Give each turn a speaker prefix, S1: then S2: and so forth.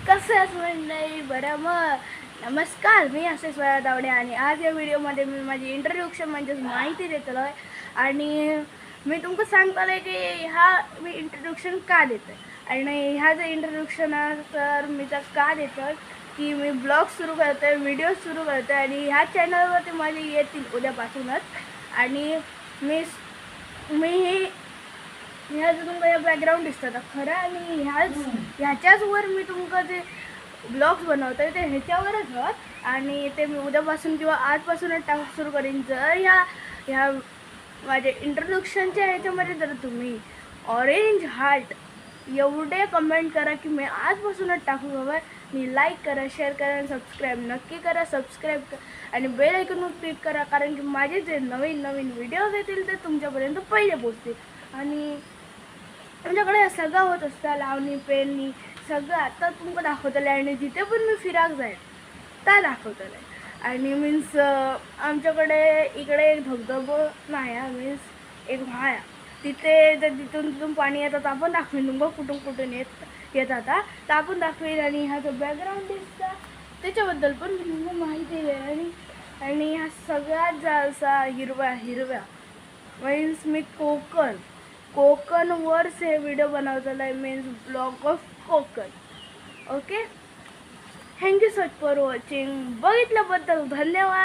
S1: कसं आहेस मंडळी? बरं मग नमस्कार, मी असे स्वरा तावडे आणि आज या व्हिडिओमध्ये मी माझी इंट्रोडक्शन म्हणजेच माहिती देतलो आहे. आणि मी तुमका सांगतलं की मी इंट्रोडक्शन का देतो आहे आणि ह्या जे इंट्रोडक्शन आहे तर मी तर का देतो की मी ब्लॉग सुरू करतो आहे, व्हिडिओ सुरू करतो आहे आणि ह्या चॅनलवरती माझे येतील उद्यापासूनच. आणि मी मी ह्या जो तुमका बॅकग्राऊंड दिसतात खरं आणि ह्याच्याचवर मी तुमका जे ब्लॉग्स बनवतो ते ह्याच्यावरच होत आणि ते मी उद्यापासून किंवा आजपासूनच टाक सुरू करीन. जर ह्या माझ्या इंट्रोडक्शनच्या ह्याच्यामध्ये जर तुम्ही ऑरेंज हार्ट एवढे कमेंट करा की मी आजपासूनच टाकू बाबा, मी लाईक करा, शेअर करा आणि सबस्क्राईब नक्की करा. सबस्क्राईब करा आणि बेल आयकॉनवर क्लिक करा, कारण की माझे जे नवीन नवीन व्हिडिओज येतील ते तुमच्यापर्यंत पहिले पोचतील. आणि तुमच्याकडे सगळं होत असतं, लावणी पेननी सगळं आता तुमका दाखवतलं आहे. आणि जिथे पण मी फिराक जाईल त्या दाखवतलं आहे. आणि मीन्स आमच्याकडे इकडे एक धबधबो नाही आहे, मीन्स एक व्हाया तिथे तिथून पाणी येतात. आपण दाखवेन तुमका कुठून येत आता तर आपण दाखवेल. आणि हा जो बॅकग्राऊंड दिसता त्याच्याबद्दल पण तुम्हाला माहिती आहे. आणि ह्या सगळ्यात जास्त हिरव्या मीन्स मी कोकणवरच हे व्हिडिओ बनवलेला आहे, means blog of Konkan. Okay, thank you so much for watching. बघितल्याबद्दल धन्यवाद.